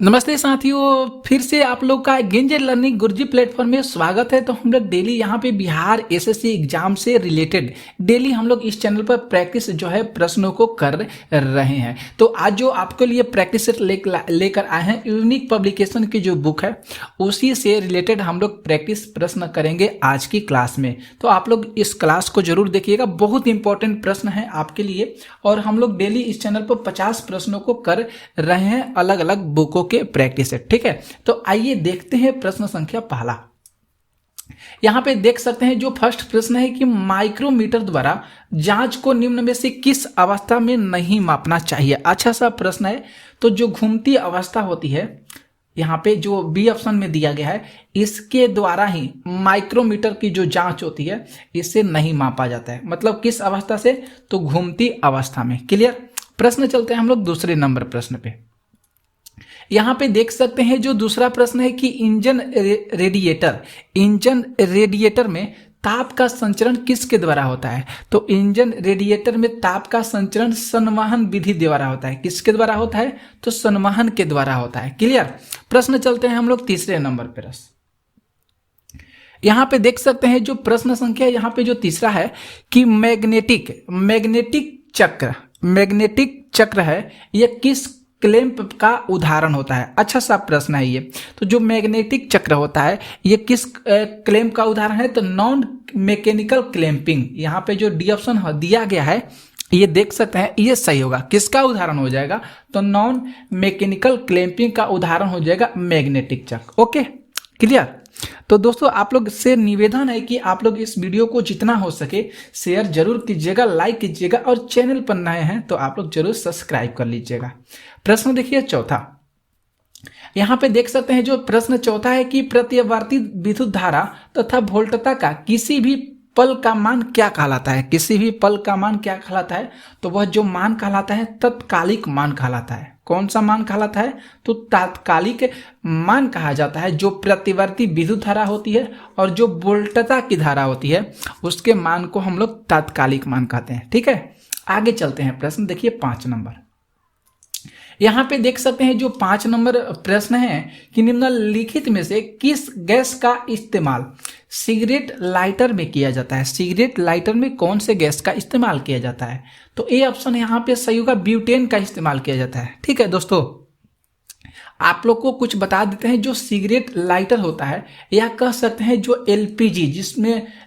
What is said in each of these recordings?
नमस्ते साथियों, फिर से आप लोग का गेंजर लर्निंग गुरुजी प्लेटफॉर्म में स्वागत है। तो हम लोग डेली यहाँ पे बिहार एसएससी एग्जाम से रिलेटेड डेली हम लोग इस चैनल पर प्रैक्टिस जो है प्रश्नों को कर रहे हैं। तो आज जो आपके लिए प्रैक्टिस सेट लेकर आए हैं यूनिक पब्लिकेशन की जो बुक है उसी से रिलेटेड हम लोग प्रैक्टिस प्रश्न करेंगे आज की क्लास में। तो आप लोग इस क्लास को जरूर देखिएगा, बहुत इंपॉर्टेंट प्रश्न है आपके लिए। और हम लोग डेली इस चैनल पर 50 प्रश्नों को कर रहे हैं अलग अलग बुकों के प्रैक्टिस है। ठीक है, तो आइए देखते हैं प्रश्न संख्या पहला। यहां पे देख सकते हैं जो फर्स्ट प्रश्न है कि माइक्रोमीटर द्वारा जांच को निम्न में से किस अवस्था में नहीं मापना चाहिए। अच्छा सा प्रश्न है। तो जो घूमती अवस्था होती है यहाँ पे जो बी ऑप्शन में दिया गया है, इसके द्वारा ही माइक्रोमीटर की जो जांच होती है इससे नहीं मापा जाता है। मतलब किस अवस्था से? तो घूमती अवस्था में। क्लियर। प्रश्न चलते हैं हम लोग दूसरे नंबर प्रश्न पे। यहां पे देख सकते हैं जो दूसरा प्रश्न है कि इंजन रेडिएटर में ताप का संचरण किसके द्वारा होता है। तो इंजन रेडिएटर में ताप का संचरण संवहन विधि द्वारा होता है। किसके द्वारा होता है? तो संवहन के द्वारा होता है। क्लियर। प्रश्न चलते हैं हम लोग तीसरे नंबर पर। यहां पे देख सकते हैं जो प्रश्न संख्या यहां पे जो तीसरा है कि मैग्नेटिक चक्र है, यह किस क्लैंप का उदाहरण होता है। अच्छा सा प्रश्न है ये। तो जो मैग्नेटिक चक्र होता है ये किस क्लैंप का उदाहरण है? तो नॉन मैकेनिकल क्लैंपिंग। यहाँ पे जो डी ऑप्शन दिया गया है ये देख सकते हैं, ये सही होगा। किसका उदाहरण हो जाएगा? तो नॉन मैकेनिकल क्लैंपिंग का उदाहरण हो जाएगा मैग्नेटिक चक्र। Okay, clear. तो दोस्तों आप लोग से निवेदन है कि आप लोग इस वीडियो को जितना हो सके शेयर जरूर कीजिएगा, लाइक कीजिएगा, और चैनल पर नए हैं तो आप लोग जरूर सब्सक्राइब कर लीजिएगा। प्रश्न देखिए चौथा। यहां पे देख सकते हैं जो प्रश्न चौथा है कि प्रत्यावर्ती विद्युत धारा तथा वोल्टता का किसी भी पल का मान क्या कहलाता है। किसी भी पल का मान क्या कहलाता है? तो वह जो मान कहलाता है तत्कालिक मान कहलाता है। कौन सा मान कहलाता है? तो तात्कालिक मान कहा जाता है। जो प्रतिवर्ती विद्युत धारा होती है और जो वोल्टता की धारा होती है उसके मान को हम लोग तात्कालिक मान कहते हैं। ठीक है, आगे चलते हैं। प्रश्न देखिए 5 नंबर। यहां पे देख सकते हैं जो 5 नंबर प्रश्न है कि निम्नलिखित में से किस गैस का इस्तेमाल सिगरेट लाइटर में किया जाता है। सिगरेट लाइटर में कौन से गैस का इस्तेमाल किया जाता है? तो ए ऑप्शन यहाँ पे सही होगा, ब्यूटेन का इस्तेमाल किया जाता है। ठीक है दोस्तों, आप लोग को कुछ बता देते हैं। जो सिगरेट लाइटर होता है या कह सकते हैं जो एलपीजी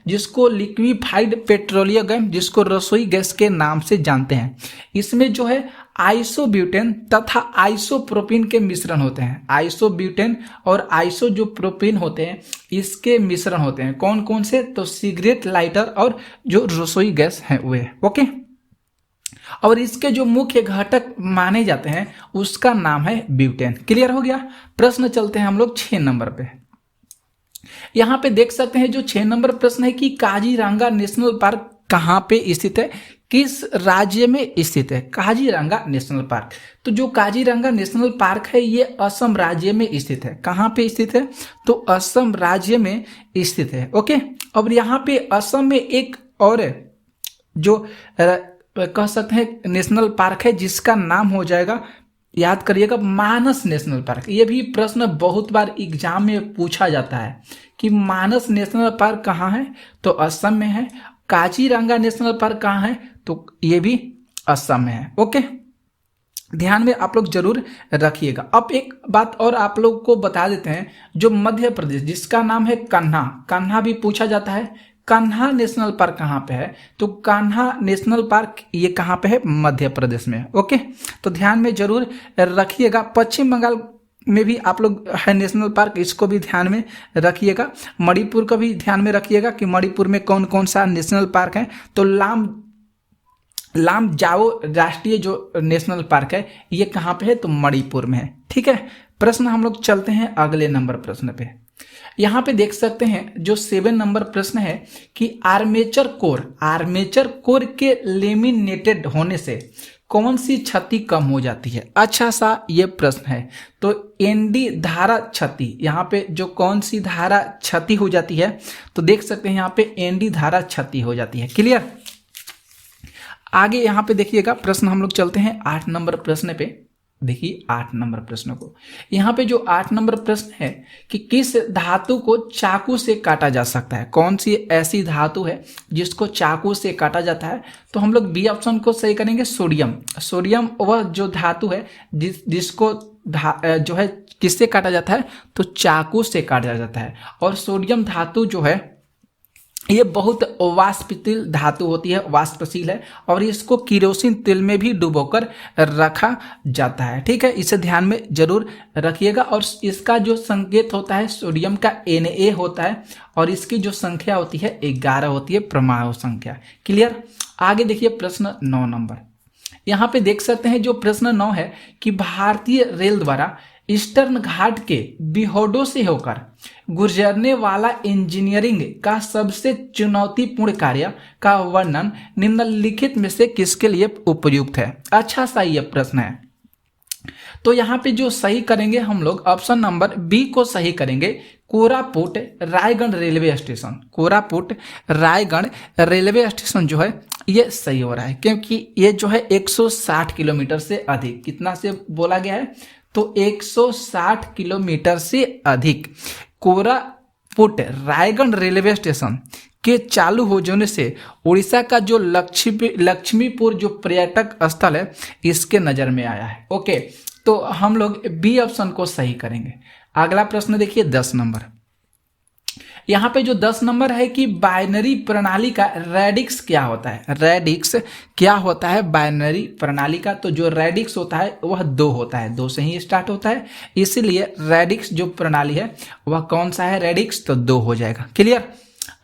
जिसको लिक्विफाइड पेट्रोलियम जिसको रसोई गैस के नाम से जानते हैं, इसमें जो है आइसोब्यूटेन तथा आइसोप्रोपिन के मिश्रण होते हैं। आइसोब्यूटेन और आइसो जो प्रोपिन होते हैं इसके मिश्रण होते हैं। कौन कौन से? तो सिगरेट लाइटर और जो रसोई गैस है वे। ओके, और इसके जो मुख्य घटक माने जाते हैं उसका नाम है ब्यूटेन। क्लियर हो गया। प्रश्न चलते हैं हम लोग 6 नंबर पे। यहां पे देख सकते हैं जो 6 नंबर प्रश्न है कि काजीरंगा नेशनल पार्क कहां पे स्थित है, किस राज्य में स्थित है। काजीरंगा नेशनल पार्क, तो जो काजीरंगा नेशनल पार्क है ये असम राज्य में स्थित है। कहां पे स्थित है? तो असम राज्य में स्थित है। ओके, अब यहाँ पे असम में एक और जो कह सकते हैं नेशनल पार्क है जिसका नाम हो जाएगा, याद करिएगा, मानस नेशनल पार्क। ये भी प्रश्न बहुत बार एग्जाम में पूछा जाता है कि मानस नेशनल पार्क कहाँ है? तो असम में है। काजीरंगा नेशनल पार्क कहाँ है? तो ये भी असम में है। ओके, ध्यान में आप लोग जरूर रखिएगा। अब एक बात और आप लोग को बता देते हैं, जो मध्य प्रदेश जिसका नाम है कान्हा भी पूछा जाता है। कान्हा नेशनल पार्क कहाँ पे है? तो कान्हा नेशनल पार्क ये कहाँ पे है? मध्य प्रदेश में। ओके, तो ध्यान में जरूर रखिएगा। पश्चिम बंगाल में भी आप लोग है नेशनल पार्क, इसको भी ध्यान में रखिएगा। मणिपुर का भी ध्यान में रखिएगा कि मणिपुर में कौन कौन सा नेशनल पार्क है। तो लाम जाओ राष्ट्रीय जो नेशनल पार्क है ये कहाँ पे है? तो मणिपुर में है। ठीक है, प्रश्न हम लोग चलते हैं अगले नंबर प्रश्न पे। यहां पे देख सकते हैं जो 7 नंबर प्रश्न है कि आर्मेचर कोर के लेमिनेटेड होने से कौन सी क्षति कम हो जाती है। अच्छा सा ये प्रश्न है। तो एनडी धारा क्षति, यहाँ पे जो कौन सी धारा क्षति हो जाती है? तो देख सकते हैं यहाँ पे एनडी धारा क्षति हो जाती है। क्लियर। आगे यहाँ पे देखिएगा प्रश्न हम लोग चलते हैं 8 नंबर प्रश्न पे। देखिए 8 नंबर प्रश्न को। यहाँ पे जो 8 नंबर प्रश्न है कि किस धातु को चाकू से काटा जा सकता है, कौन सी ऐसी धातु है जिसको चाकू से काटा जाता है, तो हम लोग बी ऑप्शन को सही करेंगे, सोडियम। सोडियम वह जो धातु है जिसको जो है किससे काटा जाता है, तो चाकू से काटा जाता है। और सोडियम धातु जो है ये बहुत वाष्पशील धातु होती है, वाष्पशील है, और इसको किरोसिन तेल में भी डुबोकर रखा जाता है। ठीक है, इसे ध्यान में जरूर रखिएगा। और इसका जो संकेत होता है सोडियम का Na होता है, और इसकी जो संख्या होती है 11 होती है, परमाणु संख्या। क्लियर। आगे देखिए प्रश्न 9 नंबर। यहाँ पे देख सकते हैं जो प्रश्न 9 है कि भारतीय रेल द्वारा ईस्टर्न घाट के बिहोडो से होकर गुजरने वाला इंजीनियरिंग का सबसे चुनौतीपूर्ण कार्य का वर्णन निम्नलिखित में से किसके लिए उपयुक्त है। अच्छा सा ये प्रश्न है। तो यहाँ पे जो सही करेंगे हम लोग ऑप्शन नंबर बी को सही करेंगे, Koraput Raigarh railway station. Koraput Raigarh railway station जो है ये सही हो रहा है, क्योंकि ये जो है 160 किलोमीटर से अधिक, कितना से बोला गया है, तो 160 किलोमीटर से अधिक कोरापुट रायगढ़ रेलवे स्टेशन के चालू हो जाने से उड़ीसा का जो लक्ष्मीपुर जो पर्यटक स्थल है इसके नजर में आया है। ओके, तो हम लोग बी ऑप्शन को सही करेंगे। अगला प्रश्न देखिए 10 नंबर। यहाँ पे जो 10 नंबर है कि बाइनरी प्रणाली का रेडिक्स क्या होता है। रेडिक्स क्या होता है बाइनरी प्रणाली का, तो जो रेडिक्स होता है वह 2 होता है, 2 से ही स्टार्ट होता है, इसीलिए रेडिक्स जो प्रणाली है वह कौन सा है, रेडिक्स, तो 2 हो जाएगा। क्लियर।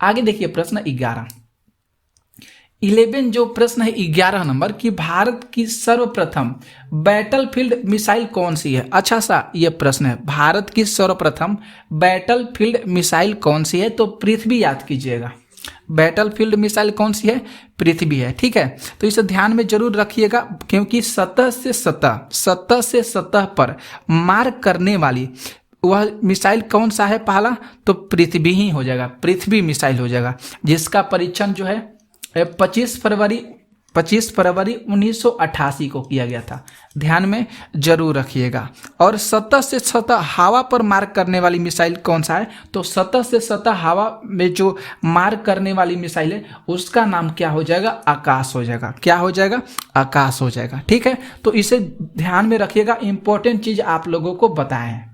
आगे देखिए प्रश्न 11 जो प्रश्न है 11 नंबर कि भारत की सर्वप्रथम बैटलफील्ड मिसाइल कौन सी है। अच्छा सा ये प्रश्न है, भारत की सर्वप्रथम बैटलफील्ड मिसाइल कौन सी है, तो पृथ्वी याद कीजिएगा। बैटलफील्ड मिसाइल कौन सी है, पृथ्वी है। ठीक है, तो इसे ध्यान में जरूर रखिएगा, क्योंकि सतह से सतह पर मार करने वाली वह मिसाइल कौन सा है, पहला तो पृथ्वी ही हो जाएगा, पृथ्वी मिसाइल हो जाएगा, जिसका परीक्षण जो है 25 फरवरी 1988 को किया गया था। ध्यान में जरूर रखिएगा। और सतह से सतह हवा पर मार करने वाली मिसाइल कौन सा है, तो सतह से सतह हवा में जो मार करने वाली मिसाइल है उसका नाम क्या हो जाएगा, आकाश हो जाएगा। क्या हो जाएगा, आकाश हो जाएगा। ठीक है, तो इसे ध्यान में रखिएगा, इंपॉर्टेंट चीज आप लोगों को बताए हैं।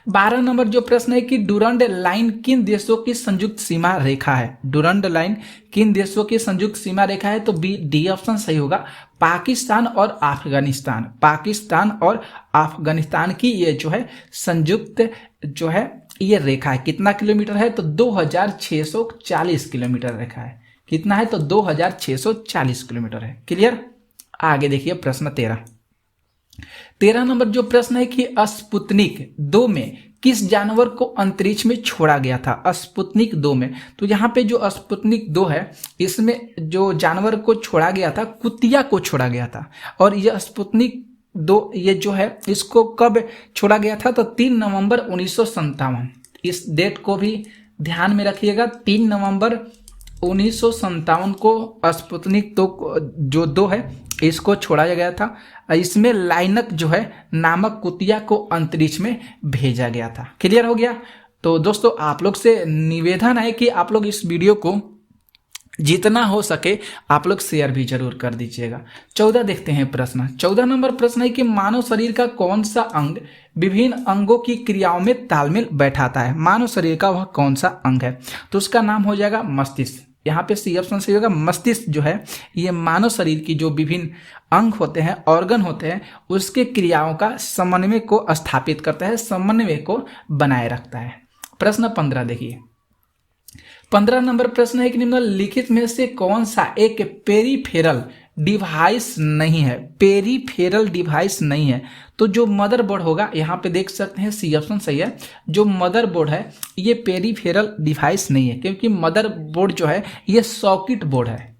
12 नंबर जो प्रश्न है कि डुरंड लाइन किन देशों की संयुक्त सीमा रेखा है। डुरंड लाइन किन देशों की संयुक्त सीमा रेखा है, तो बी डी ऑप्शन सही होगा, पाकिस्तान और अफगानिस्तान। पाकिस्तान और अफगानिस्तान की ये जो है संयुक्त जो है ये रेखा है। कितना किलोमीटर है, तो 2640 किलोमीटर रेखा है। कितना है, तो 2640 किलोमीटर है। क्लियर। आगे देखिए प्रश्न 13 नंबर जो प्रश्न है कि स्पुतनिक 2 में किस जानवर को अंतरिक्ष में छोड़ा गया था। स्पुतनिक 2 में, तो यहाँ पे जो स्पुतनिक 2 है इसमें जो जानवर को छोड़ा गया था, कुतिया को छोड़ा गया था। और यह स्पुतनिक 2 ये जो है इसको कब छोड़ा गया था, तो 3 नवंबर 1957। इस डेट को भी ध्यान में रखिएगा, 3 नवंबर 1957 को स्पुतनिक 2 है इसको छोड़ा गया था। इसमें लाइनक जो है नामक कुतिया को अंतरिक्ष में भेजा गया था। क्लियर हो गया। तो दोस्तों आप लोग से निवेदन है कि आप लोग इस वीडियो को जितना हो सके आप लोग शेयर भी जरूर कर दीजिएगा। 14 देखते हैं प्रश्न। 14 नंबर प्रश्न है कि मानव शरीर का कौन सा अंग विभिन्न अंगों की क्रियाओं में तालमेल बैठाता है। मानव शरीर का वह कौन सा अंग है, तो उसका नाम हो जाएगा मस्तिष्क। यहाँ पे सी ऑप्शन सही होगा। मस्तिष्क जो है ये मानव शरीर की जो विभिन्न अंग होते हैं, ऑर्गन होते हैं, उसके क्रियाओं का समन्वय को स्थापित करता है, समन्वय को बनाए रखता है। प्रश्न 15 देखिए। 15 नंबर प्रश्न है कि निम्नलिखित में से कौन सा एक पेरीफेरल डिवाइस नहीं है। पेरीफेरल डिवाइस नहीं है, तो जो मदरबोर्ड होगा, यहाँ पे देख सकते हैं सी ऑप्शन सही है। जो मदरबोर्ड है ये पेरीफेरल डिवाइस नहीं है, क्योंकि मदरबोर्ड जो है ये सॉकेट बोर्ड है।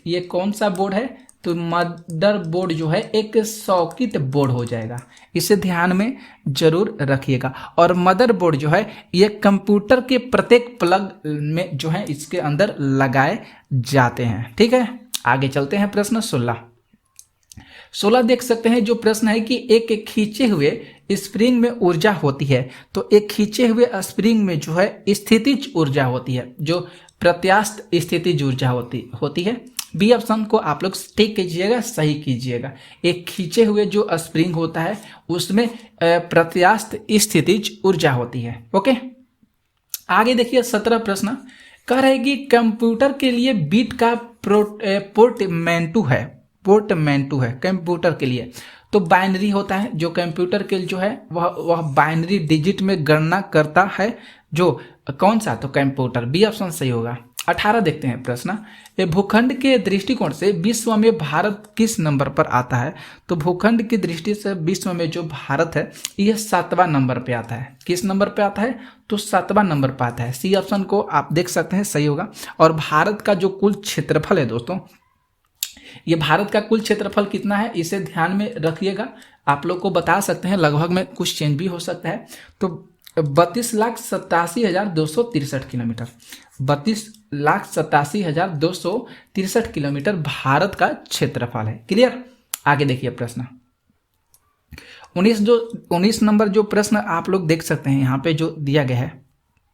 ये कौन सा बोर्ड है, तो मदरबोर्ड जो है एक सॉकेट बोर्ड हो जाएगा। इसे ध्यान में जरूर रखिएगा। और मदरबोर्ड जो है ये कंप्यूटर के प्रत्येक प्लग में जो है इसके अंदर लगाए जाते हैं। ठीक है, आगे चलते हैं प्रश्न 16। 16 देख सकते हैं जो प्रश्न है कि एक खींचे हुए स्प्रिंग में ऊर्जा होती है, तो एक खींचे हुए स्प्रिंग में जो है स्थितिज ऊर्जा होती है, जो प्रत्यास्थ स्थितिज ऊर्जा होती है। बी ऑप्शन को आप लोग टिक कीजिएगा, सही कीजिएगा। एक खींचे हुए जो स्प्रिंग होता है उसमें प्रत्यास्थ स्थितिज ऊर्जा होती है। ओके, आगे देखिए 17 प्रश्न कह रहे हैं कि कंप्यूटर के लिए बिट का पोर्टमेंटू है कंप्यूटर के लिए, तो बाइनरी होता है जो कंप्यूटर के जो है वह बाइनरी डिजिट में गणना करता है, जो कौन सा, तो कंप्यूटर। बी ऑप्शन सही होगा। 18 देखते हैं प्रश्न, ये भूखंड के दृष्टिकोण से विश्व में भारत किस नंबर पर आता है, तो भूखंड की दृष्टि से विश्व में जो भारत है यह 7वां नंबर पे आता है। किस नंबर पे आता है, तो 7वां नंबर पे आता है। सी ऑप्शन को आप देख सकते हैं, सही होगा। और भारत का जो कुल क्षेत्रफल है दोस्तों, ये भारत का कुल क्षेत्रफल कितना है इसे ध्यान में रखिएगा। आप लोग को बता सकते हैं, लगभग में कुछ चेंज भी हो सकता है। तो 32,87,263 किलोमीटर, 32,87,263 किलोमीटर भारत का क्षेत्रफल है। क्लियर। आगे देखिए प्रश्न 19 नंबर जो प्रश्न आप लोग देख सकते हैं, यहाँ पे जो दिया गया है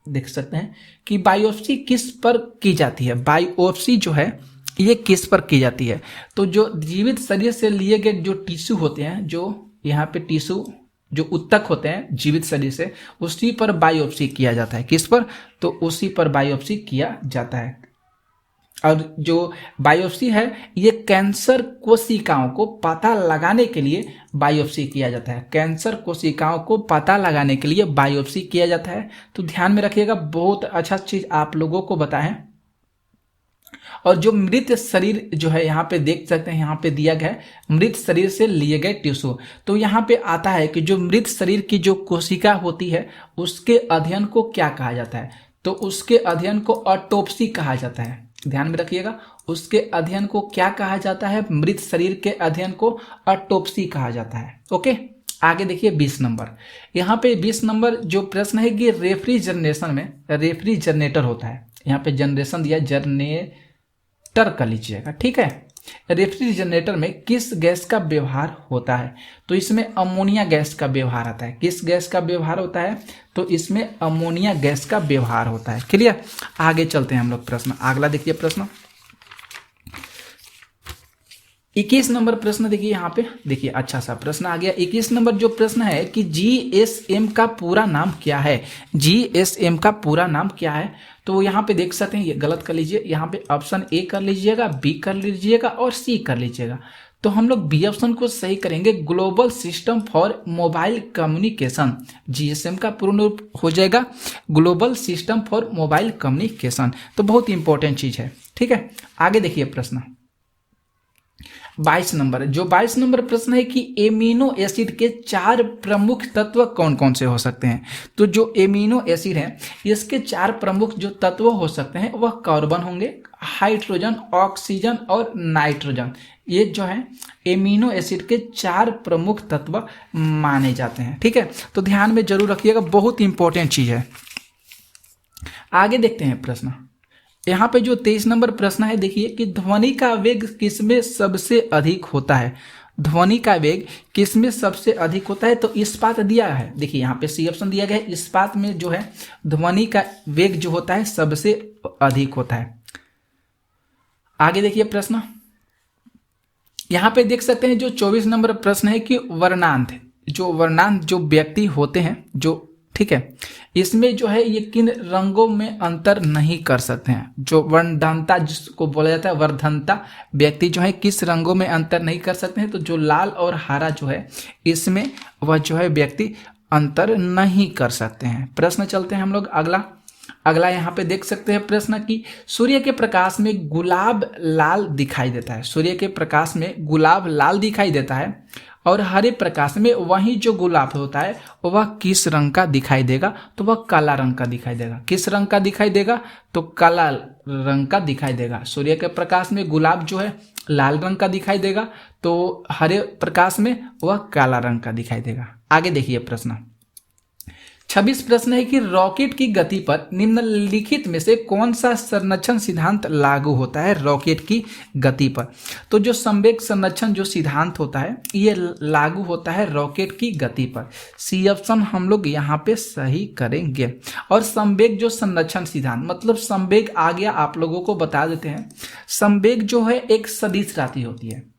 देख सकते हैं कि बायोप्सी किस पर की जाती है। बायोप्सी जो है ये किस पर की जाती है, तो जो जीवित शरीर से लिए गए जो टिश्यू होते हैं, जो यहाँ पे टिश्यू जो उत्तक होते हैं जीवित शरीर से, उसी पर बायोप्सी किया जाता है। किस पर, तो उसी पर बायोप्सी किया जाता है। और जो बायोप्सी है ये कैंसर कोशिकाओं को पता लगाने के लिए बायोप्सी किया जाता है। कैंसर कोशिकाओं को पता लगाने के लिए बायोप्सी किया जाता है। तो ध्यान में रखिएगा, बहुत अच्छा चीज आप लोगों को बताएं। और जो मृत शरीर जो है यहाँ पे देख सकते हैं, यहाँ पे दिया गया है मृत शरीर से लिए गए टिश्यू। तो यहाँ पे आता है कि जो मृत शरीर की जो कोशिका होती है उसके अध्ययन को क्या कहा जाता है, तो उसके अध्ययन को ऑटोप्सी कहा जाता है। ध्यान में रखिएगा, उसके अध्ययन को क्या कहा जाता है, मृत शरीर के अध्ययन को ऑटोप्सी कहा जाता है। ओके, आगे देखिए 20 नंबर। यहाँ पे 20 नंबर जो प्रश्न है कि रेफ्रिजरेशन में रेफ्रिजरेटर होता है, यहाँ पे जनरेशन दिया, जरनेटर कर लीजिएगा, ठीक है। रेफ्रिजरेटर में किस गैस का व्यवहार होता है, तो इसमें अमोनिया गैस का व्यवहार आता है। किस गैस का व्यवहार होता है, तो इसमें अमोनिया गैस का व्यवहार होता है। क्लियर। आगे चलते हैं हम लोग प्रश्न, अगला देखिए प्रश्न 21 नंबर प्रश्न देखिए, यहाँ पे देखिए अच्छा सा प्रश्न आ गया। 21 नंबर जो प्रश्न है कि जीएसएम का पूरा नाम क्या है। जीएसएम का पूरा नाम क्या है, तो यहाँ पे देख सकते हैं, ये गलत कर लीजिए, यहाँ पे ऑप्शन ए कर लीजिएगा, बी कर लीजिएगा और सी कर लीजिएगा। तो हम लोग बी ऑप्शन को सही करेंगे, global system for mobile communication. GSM का पूर्ण रूप हो जाएगा global system for mobile communication. तो बहुत इंपॉर्टेंट चीज है, ठीक है। आगे देखिए प्रश्न 22 नंबर। जो 22 नंबर प्रश्न है कि एमिनो एसिड के 4 प्रमुख तत्व कौन कौन से हो सकते हैं। तो जो एमिनो एसिड है इसके 4 प्रमुख जो तत्व हो सकते हैं वह कार्बन होंगे, हाइड्रोजन, ऑक्सीजन और नाइट्रोजन। ये जो है एमिनो एसिड के 4 प्रमुख तत्व माने जाते हैं, ठीक है। तो ध्यान में जरूर रखिएगा, बहुत इंपॉर्टेंट चीज है। आगे देखते हैं प्रश्न, यहाँ पे जो 23 नंबर प्रश्न है देखिए कि ध्वनि का वेग किसमें सबसे अधिक होता है। ध्वनि का वेग किसमें सबसे अधिक होता है, तो इस्पात दिया है, देखिए यहाँ पे सी ऑप्शन दिया गया है। इस्पात में जो है ध्वनि का वेग जो होता है सबसे अधिक होता है। आगे देखिए प्रश्न, यहाँ पे देख सकते हैं जो 24 नंबर प्रश्न है कि वर्णांत जो व्यक्ति होते हैं जो, ठीक है, इसमें जो है ये किन रंगों में अंतर नहीं कर सकते हैं। जो वर्णधनता जिसको बोला जाता है, वर्धनता व्यक्ति जो है किस रंगों में अंतर नहीं कर सकते हैं, तो जो लाल और हरा जो है इसमें वह जो है व्यक्ति अंतर नहीं कर सकते हैं। प्रश्न चलते हैं हम लोग अगला यहाँ पे देख सकते हैं प्रश्न कि सूर्य के प्रकाश में गुलाब लाल दिखाई देता है। सूर्य के प्रकाश में गुलाब लाल दिखाई देता है और हरे प्रकाश में वही जो गुलाब होता है वह किस रंग का दिखाई देगा, तो वह काला रंग का दिखाई देगा। किस रंग का दिखाई देगा, तो काला रंग का दिखाई देगा। सूर्य के प्रकाश में गुलाब जो है लाल रंग का दिखाई देगा, तो हरे प्रकाश में वह काला रंग का दिखाई देगा। आगे देखिए प्रश्न 26 प्रश्न है कि रॉकेट की गति पर निम्नलिखित में से कौन सा संरक्षण सिद्धांत लागू होता है रॉकेट की गति पर। तो जो संवेग संरक्षण जो सिद्धांत होता है ये लागू होता है रॉकेट की गति पर। सी ऑप्शन हम लोग यहाँ पे सही करेंगे। और संवेग जो संरक्षण सिद्धांत मतलब संवेग आ गया, आप लोगों को बता देते हैं। संवेग जो है एक सदिश राशि होती है।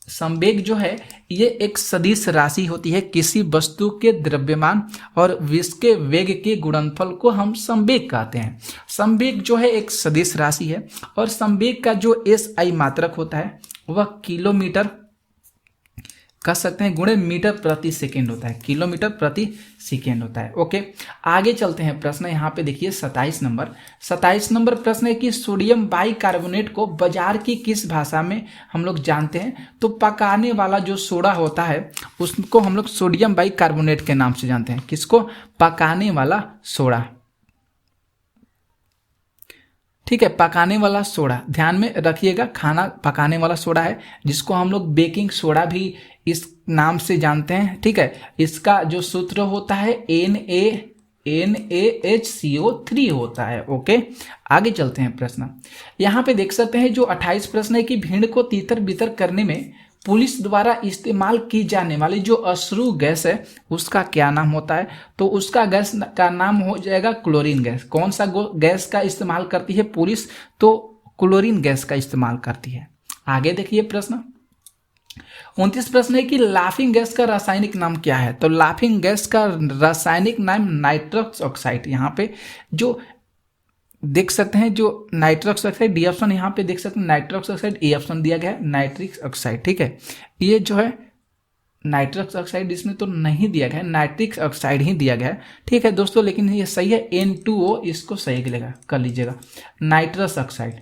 संवेग जो है ये एक सदिश राशि होती है। किसी वस्तु के द्रव्यमान और इसके वेग के गुणनफल को हम संवेग कहते हैं। संवेग जो है एक सदिश राशि है और संवेग का जो SI मात्रक होता है वह किलोमीटर कह सकते हैं गुणे मीटर प्रति सेकेंड होता है। किलोमीटर प्रति सेकेंड होता है। ओके, आगे चलते हैं। प्रश्न यहाँ पे देखिए 27 नंबर प्रश्न है कि सोडियम बाइकार्बोनेट को बाजार की किस भाषा में हम लोग जानते हैं। तो पकाने वाला जो सोडा होता है उसको हम लोग सोडियम बाइकार्बोनेट के नाम से जानते हैं। किसको? पकाने वाला सोडा। ठीक है, पकाने वाला सोडा ध्यान में रखिएगा। खाना पकाने वाला सोडा है जिसको हम लोग बेकिंग सोडा भी इस नाम से जानते हैं। ठीक है, इसका जो सूत्र होता है NaHCO3 होता है। ओके, आगे चलते हैं। प्रश्न यहाँ पे देख सकते हैं जो 28 प्रश्न है कि भीड़ को तीतर बितर करने में पुलिस द्वारा इस्तेमाल की जाने वाली जो अश्रु गैस है उसका क्या नाम होता है। तो उसका गैस का नाम हो जाएगा क्लोरीन गैस। कौन सा गैस का इस्तेमाल करती है पुलिस? तो क्लोरीन गैस का इस्तेमाल करती है। आगे देखिए प्रश्न 29 प्रश्न है कि लाफिंग गैस का रासायनिक नाम क्या है। तो लाफिंग गैस का रासायनिक नाम नाइट्रस ऑक्साइड। यहाँ पे जो देख सकते हैं जो नाइट्रस ऑक्साइड, डी ऑप्शन यहाँ पे देख सकते हैं नाइट्रस ऑक्साइड, ए ऑप्शन दिया गया है नाइट्रिक ऑक्साइड। ठीक है, ये जो है नाइट्रस ऑक्साइड इसमें तो नहीं दिया गया है, नाइट्रिक ऑक्साइड ही दिया गया है। ठीक है दोस्तों, लेकिन ये सही है N2O, इसको सही कर लीजिएगा नाइट्रस ऑक्साइड।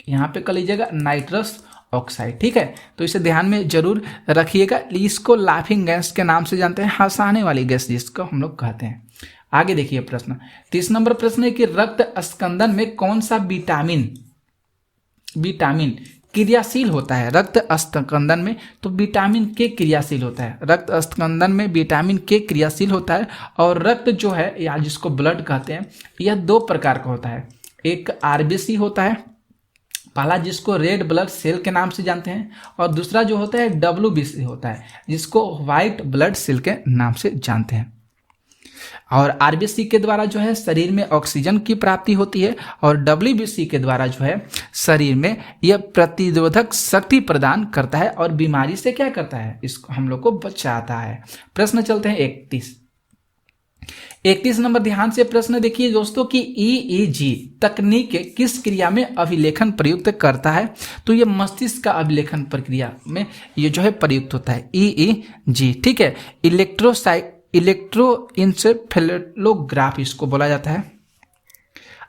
यहाँ पे कर लीजिएगा नाइट्रस ऑक्साइड। ठीक है, तो इसे ध्यान में जरूर रखिएगा। इसको लाफिंग गैस के नाम से जानते हैं, हंसाने वाली गैस जिसको हम लोग कहते हैं। आगे देखिए प्रश्न 30 नंबर प्रश्न है कि रक्त स्कंदन में कौन सा विटामिन क्रियाशील होता है। रक्त स्कंदन में तो विटामिन के क्रियाशील होता है। रक्त स्कंदन में विटामिन के क्रियाशील होता है। और रक्त जो है या जिसको ब्लड कहते हैं यह दो प्रकार का होता है। एक RBC होता है पहला, जिसको रेड ब्लड सेल के नाम से जानते हैं, और दूसरा जो होता है WBC होता है जिसको व्हाइट ब्लड सेल के नाम से जानते हैं। और RBC के द्वारा जो है शरीर में ऑक्सीजन की प्राप्ति होती है और WBC के द्वारा जो है शरीर में यह प्रतिरोधक शक्ति प्रदान करता है और बीमारी से क्या करता है, इसको हम लोग को बचाता है। प्रश्न चलते हैं 31 नंबर, ध्यान से प्रश्न देखिए दोस्तों कि EEG तकनीक किस क्रिया में अभिलेखन प्रयुक्त करता है। तो ये मस्तिष्क का अभिलेखन प्रक्रिया में ये जो है प्रयुक्त होता है EEG। ठीक है, इलेक्ट्रोइंसेफेलोग्राफ इसको बोला जाता है।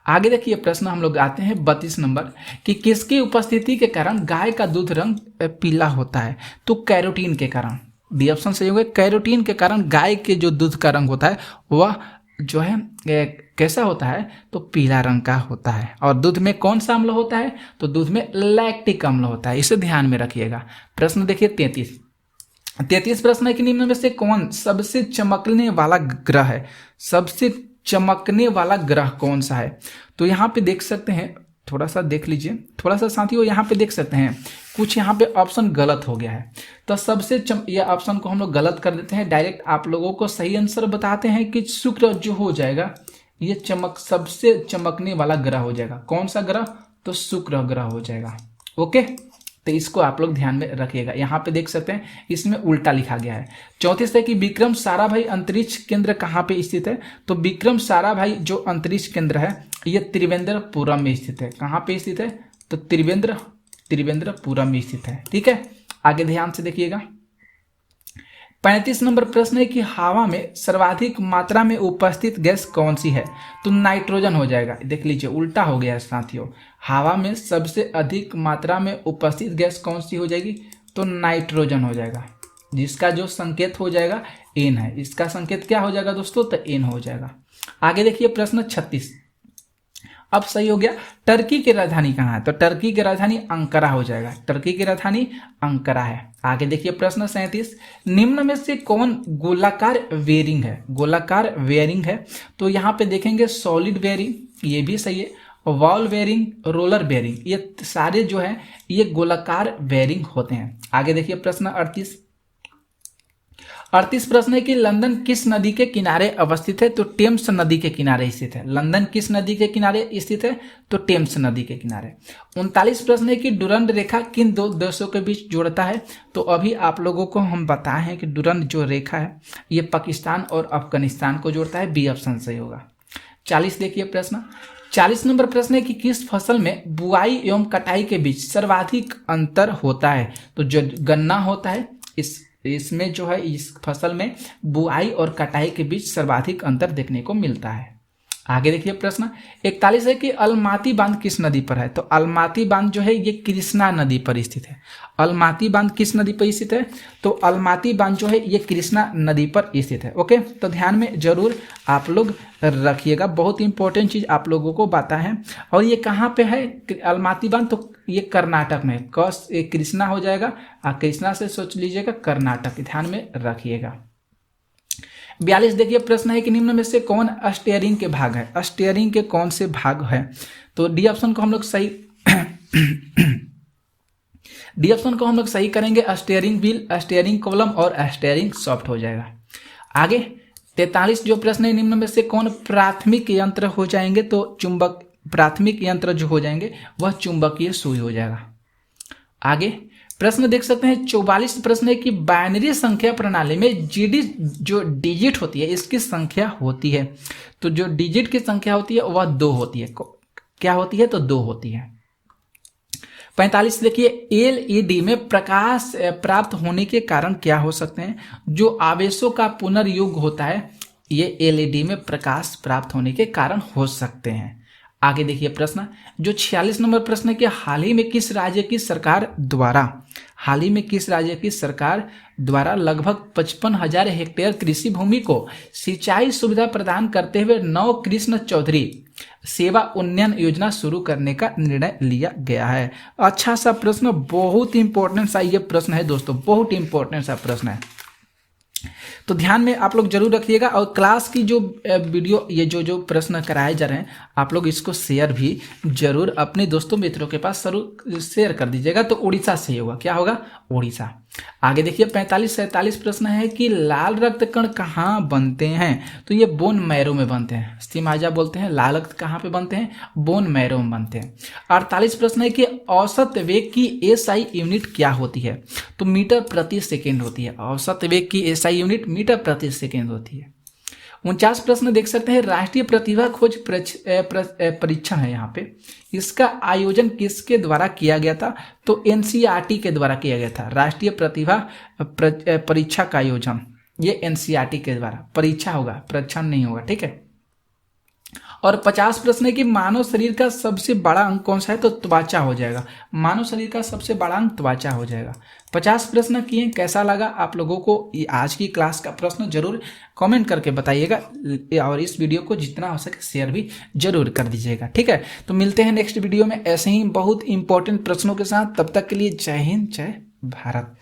आगे देखिए प्रश्न हम लोग आते हैं 32 नंबर कि किसकी उपस्थिति के कारण गाय का दूध रंग पीला होता है। तो कैरोटीन के कारण, डी ऑप्शन सही होगा। कैरोटीन के कारण गाय के जो दूध का रंग होता है वह जो है कैसा होता है, तो पीला रंग का होता है। और दूध में कौन सा अम्ल होता है, तो दूध में लैक्टिक अम्ल होता है, इसे ध्यान में रखिएगा। प्रश्न देखिए 33 प्रश्न है कि निम्न में से कौन सबसे चमकने वाला ग्रह है। सबसे चमकने वाला ग्रह कौन सा है। तो यहाँ पे देख सकते हैं, थोड़ा सा देख लीजिए, थोड़ा सा साथियों यहाँ पे देख सकते हैं कुछ यहाँ पे ऑप्शन गलत हो गया है। तो सबसे यह ऑप्शन को हम लोग गलत कर देते हैं, डायरेक्ट आप लोगों को सही आंसर बताते हैं कि शुक्र जो हो जाएगा ये सबसे चमकने वाला ग्रह हो जाएगा। कौन सा ग्रह, तो शुक्र ग्रह हो जाएगा। ओके, तो इसको आप लोग ध्यान में रखिएगा। यहाँ पे देख सकते हैं इसमें उल्टा लिखा गया है। 34 है कि विक्रम साराभाई अंतरिक्ष केंद्र कहाँ पे स्थित है। तो विक्रम साराभाई जो अंतरिक्ष केंद्र है ये त्रिवेंद्रपुरम में स्थित है। कहाँ पे स्थित है, तो त्रिवेंद्रपुरम में स्थित है। ठीक है, आगे ध्यान से देखिएगा। 35 नंबर प्रश्न है कि हवा में सर्वाधिक मात्रा में उपस्थित गैस कौन सी है। तो नाइट्रोजन हो जाएगा। देख लीजिए उल्टा हो गया है साथियों, हवा में सबसे अधिक मात्रा में उपस्थित गैस कौन सी हो जाएगी, तो नाइट्रोजन हो जाएगा, जिसका जो संकेत हो जाएगा N है। इसका संकेत क्या हो जाएगा दोस्तों, तो N हो जाएगा। आगे देखिए प्रश्न 36 अब सही हो गया। टर्की की राजधानी कहाँ है? तो टर्की की राजधानी अंकारा हो जाएगा। टर्की की राजधानी अंकारा है। आगे देखिए प्रश्न 37, निम्न में से कौन गोलाकार बेरिंग है? गोलाकार बेरिंग है तो यहाँ पे देखेंगे सॉलिड बेरिंग, ये भी सही है। वॉल बेरिंग, रोलर बेरिंग, ये सारे जो है ये गोलाकार बेरिंग होते हैं। आगे देखिए प्रश्न 38 प्रश्न है कि लंदन किस नदी के किनारे अवस्थित है? तो टेम्स नदी के किनारे स्थित है। लंदन किस नदी के किनारे स्थित है? तो टेम्स नदी के किनारे। 39 प्रश्न है कि डुरंड रेखा किन दो देशों के बीच जोड़ता है? तो अभी आप लोगों को हम बताए हैं कि डुरंड जो रेखा है ये पाकिस्तान और अफगानिस्तान को जोड़ता है। बी ऑप्शन सही होगा। 40 देखिए प्रश्न, 40 नंबर प्रश्न है कि किस फसल में बुआई एवं कटाई के बीच सर्वाधिक अंतर होता है? तो जो गन्ना होता है इसमें जो है इस फसल में बुआई और कटाई के बीच सर्वाधिक अंतर देखने को मिलता है। आगे देखिए प्रश्न 41 है कि अलमाती बांध किस नदी पर है? तो अलमाती बांध जो है ये कृष्णा नदी पर स्थित है। अलमाती बांध किस नदी पर स्थित है? तो अलमाती बांध जो है ये कृष्णा नदी पर स्थित है। ओके, तो ध्यान में जरूर आप लोग रखिएगा, बहुत इंपॉर्टेंट चीज आप लोगों को बता है। और ये कहाँ पे है अलमाती बांध? तो ये कर्नाटक में, कृष्णा हो जाएगा, कृष्णा से सोच लीजिएगा कर्नाटक, ध्यान में रखिएगा। 42 देखिए प्रश्न है कि निम्न में से कौन स्टीयरिंग के भाग है? स्टीयरिंग के कौन से भाग है? तो डी ऑप्शन को हम लोग सही डी ऑप्शन को हम लोग सही करेंगे। स्टीयरिंग व्हील, स्टीयरिंग कॉलम और स्टीयरिंग सॉफ्ट हो जाएगा। आगे 43 जो प्रश्न है, निम्न में से कौन प्राथमिक यंत्र हो जाएंगे? तो चुंबक, प्राथमिक यंत्र जो हो जाएंगे वह चुंबकीय सुई हो जाएगा। आगे प्रश्न देख सकते हैं 44 प्रश्न है कि बाइनरी संख्या प्रणाली में जीडी जो डिजिट होती है इसकी संख्या होती है। तो जो डिजिट की संख्या होती है वह 2 होती है। क्या होती है? तो 2 होती है। 45 देखिए एलईडी में प्रकाश प्राप्त होने के कारण क्या हो सकते हैं? जो आवेशों का पुनर्युग होता है ये एलईडी में प्रकाश प्राप्त होने के कारण हो सकते हैं। आगे देखिए प्रश्न जो 46 नंबर प्रश्न है कि हाल ही में किस राज्य की सरकार द्वारा लगभग 55,000 हेक्टेयर कृषि भूमि को सिंचाई सुविधा प्रदान करते हुए नव कृष्ण चौधरी सेवा उन्नयन योजना शुरू करने का निर्णय लिया गया है? अच्छा सा प्रश्न, बहुत इंपॉर्टेंट सा ये प्रश्न है दोस्तों, बहुत इंपॉर्टेंट सा प्रश्न है, तो ध्यान में आप लोग जरूर रखिएगा। और क्लास की जो वीडियो ये जो प्रश्न कराए जा रहे हैं आप लोग इसको शेयर भी जरूर अपने दोस्तों मित्रों के पास जरूर शेयर कर दीजिएगा। तो उड़ीसा से होगा, क्या होगा? उड़ीसा। आगे देखिए 45-47 प्रश्न है कि लाल रक्त कण कहाँ बनते हैं? तो ये बोन मैरो में बनते हैं, स्थिमाजा बोलते हैं। लाल रक्त कहाँ पे बनते हैं? बोन मैरो में बनते हैं। 48 प्रश्न है कि औसत वेग की एसआई यूनिट क्या होती है? तो मीटर प्रति सेकेंड होती है। औसत वेग की एसआई यूनिट मीटर प्रति सेकेंड होती है। 49 प्रश्न देख सकते हैं राष्ट्रीय प्रतिभा खोज परीक्षण है यहाँ पे, इसका आयोजन किसके द्वारा किया गया था? तो एनसीईआरटी के द्वारा किया गया था। राष्ट्रीय प्रतिभा परीक्षा का आयोजन ये एनसीईआरटी के द्वारा, परीक्षा होगा, परीक्षण नहीं होगा, ठीक है। और 50 प्रश्न है कि मानव शरीर का सबसे बड़ा अंग कौन सा है? तो त्वचा हो जाएगा। मानव शरीर का सबसे बड़ा अंग त्वचा हो जाएगा। 50 प्रश्न किए, कैसा लगा आप लोगों को आज की क्लास का प्रश्न जरूर कमेंट करके बताइएगा, और इस वीडियो को जितना हो सके शेयर भी जरूर कर दीजिएगा, ठीक है। तो मिलते हैं नेक्स्ट वीडियो में ऐसे ही बहुत इंपॉर्टेंट प्रश्नों के साथ, तब तक के लिए जय हिंद, जय भारत।